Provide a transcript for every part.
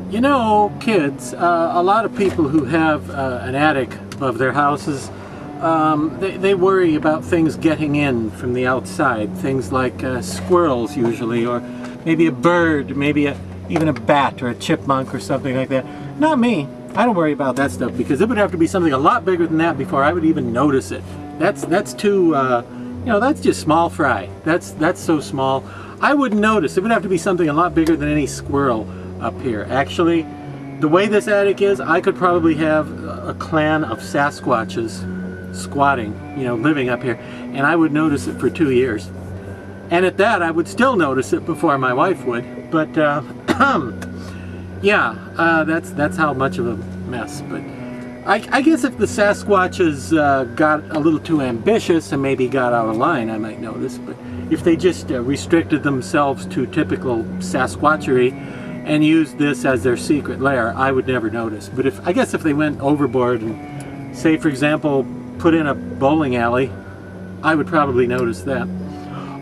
You know, kids, a lot of people who have an attic above their houses, they worry about things getting in from the outside. Things like squirrels usually, or maybe a bird, maybe even a bat or a chipmunk or something like that. Not me. I don't worry about that stuff because it would have to be something a lot bigger than that before I would even notice it. That's too, you know, that's just small fry. That's so small. I wouldn't notice. It would have to be something a lot bigger than any squirrel up here. Actually, the way this attic is, I could probably have a clan of Sasquatches squatting, you know, living up here, and I would notice it for 2 years. And at that, I would still notice it before my wife would. But yeah, that's how much of a mess. But I guess if the Sasquatches got a little too ambitious and maybe got out of line, I might notice. But if they just restricted themselves to typical Sasquatchery and used this as their secret lair, I would never notice. But I guess if they went overboard and, say, for example, put in a bowling alley, I would probably notice that.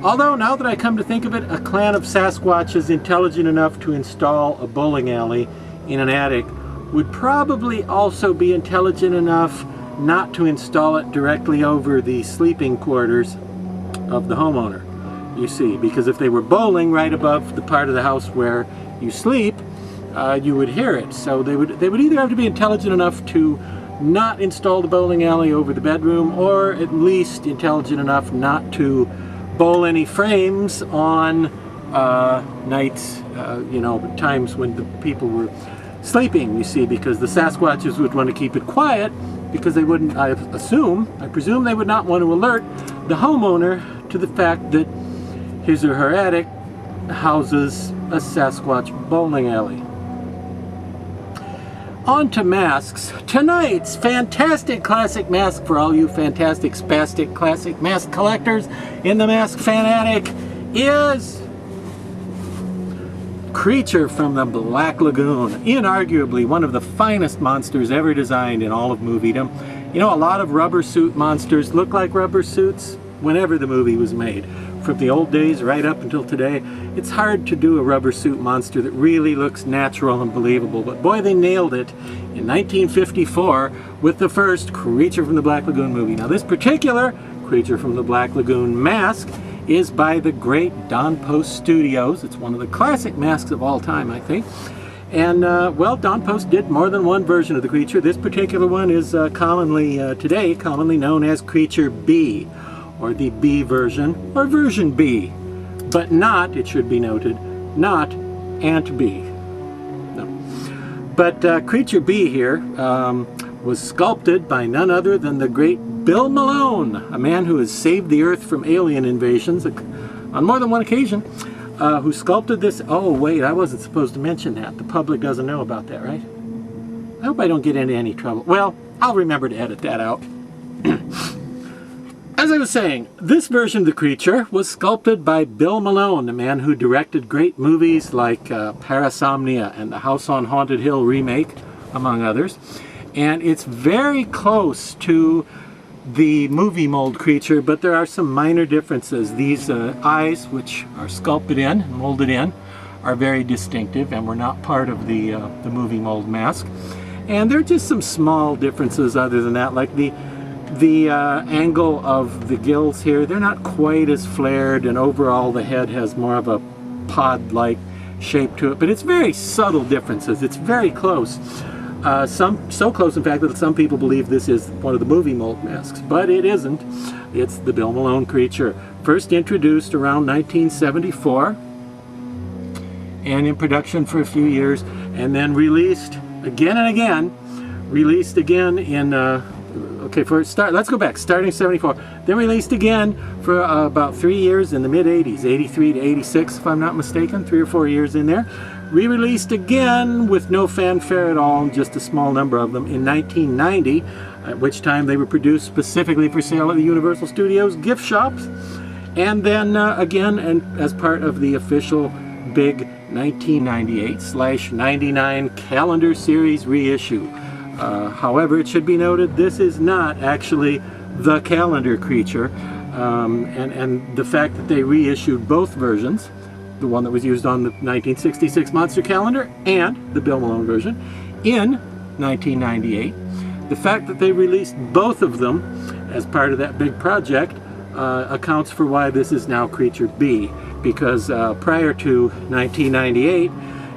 Although, now that I come to think of it, a clan of Sasquatches intelligent enough to install a bowling alley in an attic would probably also be intelligent enough not to install it directly over the sleeping quarters of the homeowner, you see, because if they were bowling right above the part of the house where you sleep, you would hear it. So they would either have to be intelligent enough to not install the bowling alley over the bedroom, or at least intelligent enough not to bowl any frames on nights, you know, times when the people were sleeping, you see, because the Sasquatches would want to keep it quiet because they wouldn't, I presume they would not want to alert the homeowner to the fact that his or her attic houses a Sasquatch bowling alley. On to masks. Tonight's fantastic classic mask for all you fantastic, spastic, classic mask collectors in the Mask Fanatic is Creature from the Black Lagoon. Inarguably one of the finest monsters ever designed in all of moviedom. You know, a lot of rubber suit monsters look like rubber suits whenever the movie was made. From the old days right up until today, it's hard to do a rubber suit monster that really looks natural and believable, but boy, they nailed it in 1954 with the first Creature from the Black Lagoon movie. Now, this particular Creature from the Black Lagoon mask is by the great Don Post Studios. It's one of the classic masks of all time, I think. And, well, Don Post did more than one version of the creature. This particular one is today commonly known as Creature B, or the B version, or version B, but not, it should be noted, not Aunt B. No. But Creature B here was sculpted by none other than the great Bill Malone, a man who has saved the Earth from alien invasions on more than one occasion, who sculpted this. Oh wait, I wasn't supposed to mention that. The public doesn't know about that, right? I hope I don't get into any trouble. Well, I'll remember to edit that out. As I was saying, this version of the creature was sculpted by Bill Malone, a man who directed great movies like Parasomnia and the House on Haunted Hill remake, among others. And it's very close to the movie mold creature, but there are some minor differences. These eyes, which are sculpted in, molded in, are very distinctive and were not part of the movie mold mask. And there are just some small differences other than that, like the angle of the gills here. They're not quite as flared, and overall the head has more of a pod-like shape to it, but it's very subtle differences. It's very close. So close, in fact, that some people believe this is one of the movie mold masks, but it isn't. It's the Bill Malone creature. First introduced around 1974, and in production for a few years, and then released again and again. Released again in, let's go back, starting 74. Then released again for about 3 years in the mid-80s, 83 to 86, if I'm not mistaken, 3 or 4 years in there. Re-released again with no fanfare at all, just a small number of them, in 1990, at which time they were produced specifically for sale at the Universal Studios gift shops. And then again, and as part of the official big 1998/99 calendar series reissue. However, it should be noted, this is not actually the calendar creature, and the fact that they reissued both versions the one that was used on the 1966 Monster Calendar and the Bill Malone version, in 1998. The fact that they released both of them as part of that big project accounts for why this is now Creature B, because prior to 1998,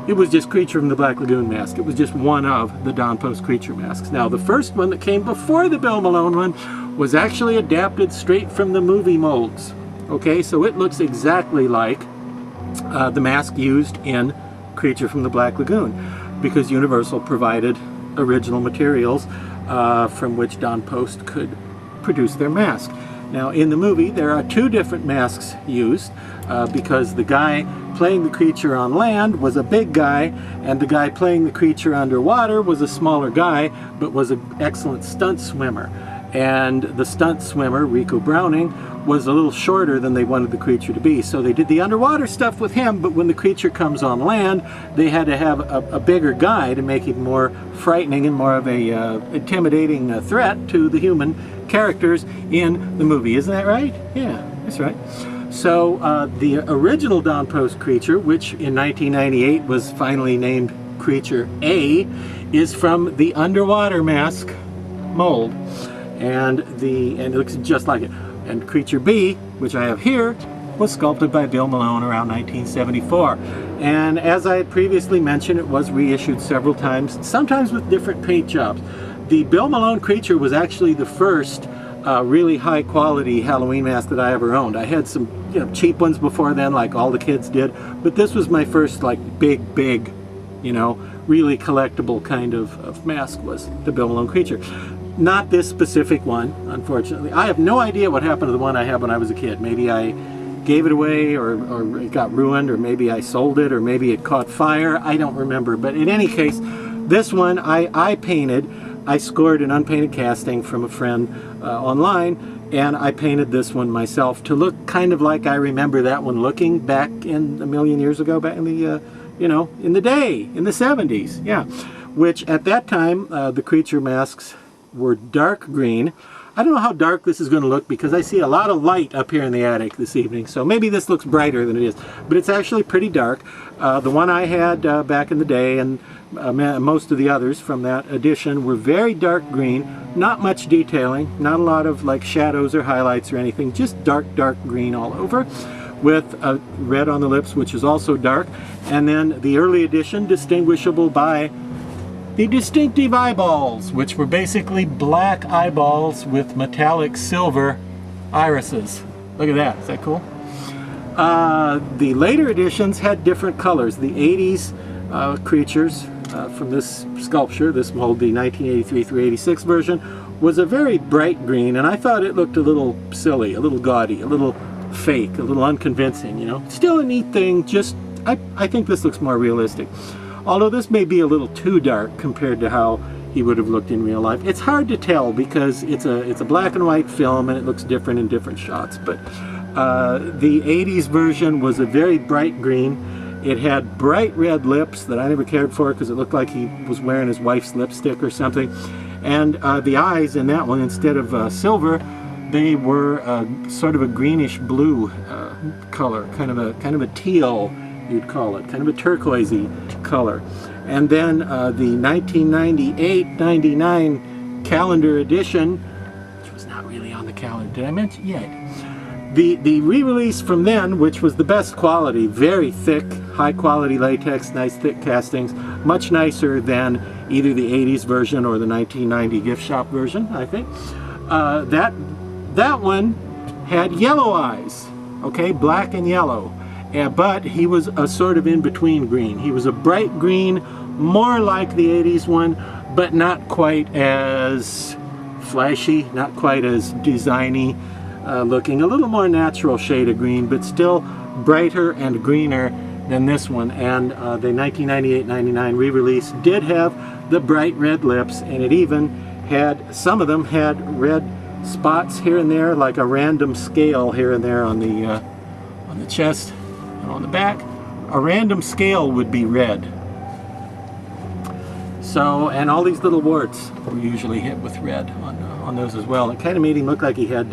it was just Creature from the Black Lagoon mask. It was just one of the Don Post Creature masks. Now, the first one that came before the Bill Malone one was actually adapted straight from the movie molds. Okay, so it looks exactly like the mask used in Creature from the Black Lagoon, because Universal provided original materials from which Don Post could produce their mask. Now, in the movie, there are two different masks used because the guy playing the creature on land was a big guy, and the guy playing the creature underwater was a smaller guy, but was an excellent stunt swimmer. And the stunt swimmer, Rico Browning, was a little shorter than they wanted the creature to be. So they did the underwater stuff with him, but when the creature comes on land, they had to have a bigger guy to make him more frightening and more of a intimidating threat to the human characters in the movie. Isn't that right? Yeah, that's right. So the original Don Post creature, which in 1998 was finally named Creature A, is from the underwater mask mold, and it looks just like it. And Creature B, which I have here, was sculpted by Bill Malone around 1974. And as I had previously mentioned, it was reissued several times, sometimes with different paint jobs. The Bill Malone creature was actually the first really high quality Halloween mask that I ever owned. I had some cheap ones before then, like all the kids did, but this was my first like big, really collectible kind of mask, was the Bill Malone creature. Not this specific one, unfortunately. I have no idea what happened to the one I had when I was a kid. Maybe I gave it away, or it got ruined, or maybe I sold it, or maybe it caught fire. I don't remember. But in any case, this one I painted. I scored an unpainted casting from a friend online, and I painted this one myself to look kind of like I remember that one looking back in a million years ago, back in the, in the day, in the 70s. Yeah, which at that time, the creature masks were dark green. I don't know how dark this is going to look because I see a lot of light up here in the attic this evening, so maybe this looks brighter than it is, but it's actually pretty dark. The one I had back in the day, and most of the others from that edition, were very dark green, not much detailing, not a lot of like shadows or highlights or anything, just dark green all over, with red on the lips, which is also dark, and then the early edition distinguishable by the distinctive eyeballs, which were basically black eyeballs with metallic silver irises. Look at that, is that cool? The later editions had different colors. The 80s creatures from this sculpture, this mold, the 1983 through 86 version, was a very bright green, and I thought it looked a little silly, a little gaudy, a little fake, a little unconvincing, Still a neat thing, just, I think this looks more realistic. Although this may be a little too dark compared to how he would have looked in real life. It's hard to tell because it's a black and white film and it looks different in different shots. But the 80s version was a very bright green. It had bright red lips that I never cared for because it looked like he was wearing his wife's lipstick or something. And the eyes in that one, instead of silver, they were sort of a greenish blue color, kind of a teal, you'd call it, kind of a turquoisey color. And then the 1998-99 calendar edition, which was not really on the calendar, did I mention? Yeah. The re-release from then, which was the best quality, very thick, high quality latex, nice thick castings, much nicer than either the 80s version or the 1990 gift shop version, I think. That one had yellow eyes, okay, black and yellow. But he was a sort of in-between green. He was a bright green, more like the 80s one, but not quite as flashy, not quite as designy looking. A little more natural shade of green, but still brighter and greener than this one. And the 1998-99 re-release did have the bright red lips, and it even had, some of them had red spots here and there, like a random scale here and there on the chest. On the back, a random scale would be red. So, and all these little warts were usually hit with red on those as well. It kind of made him look like he had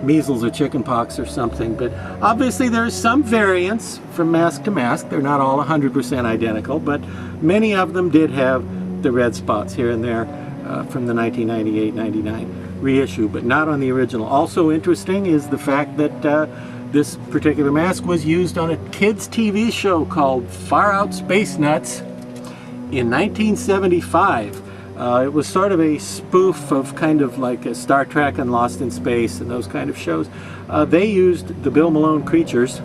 measles or chickenpox or something. But obviously there's some variance from mask to mask. They're not all 100% identical, but many of them did have the red spots here and there from the 1998-99 reissue, but not on the original. Also interesting is the fact that this particular mask was used on a kids' TV show called Far Out Space Nuts in 1975. It was sort of a spoof of kind of like a Star Trek and Lost in Space and those kind of shows. They used the Bill Malone creatures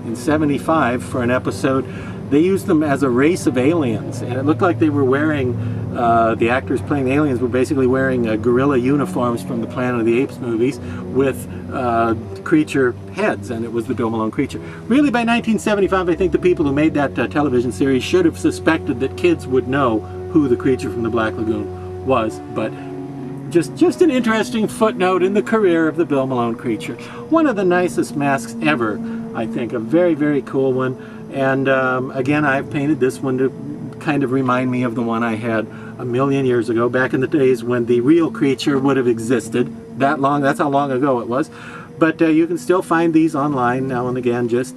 in '75 for an episode. They used them as a race of aliens, and it looked like they were wearing, the actors playing the aliens were basically wearing gorilla uniforms from the Planet of the Apes movies with creature heads, and it was the Bill Malone creature. Really, by 1975, I think the people who made that television series should have suspected that kids would know who the creature from the Black Lagoon was, but just an interesting footnote in the career of the Bill Malone creature. One of the nicest masks ever, I think. A very, very cool one. And again, I've painted this one to kind of remind me of the one I had a million years ago, back in the days when the real creature would have existed. That's how long ago it was. But you can still find these online now and again. Just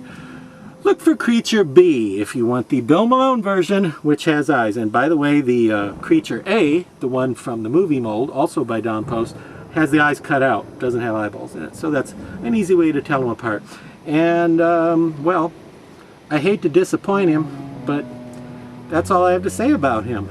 look for Creature B if you want the Bill Malone version, which has eyes. And by the way, the Creature A, the one from the movie mold, also by Don Post, has the eyes cut out, doesn't have eyeballs in it. So that's an easy way to tell them apart. And, well, I hate to disappoint him, but that's all I have to say about him.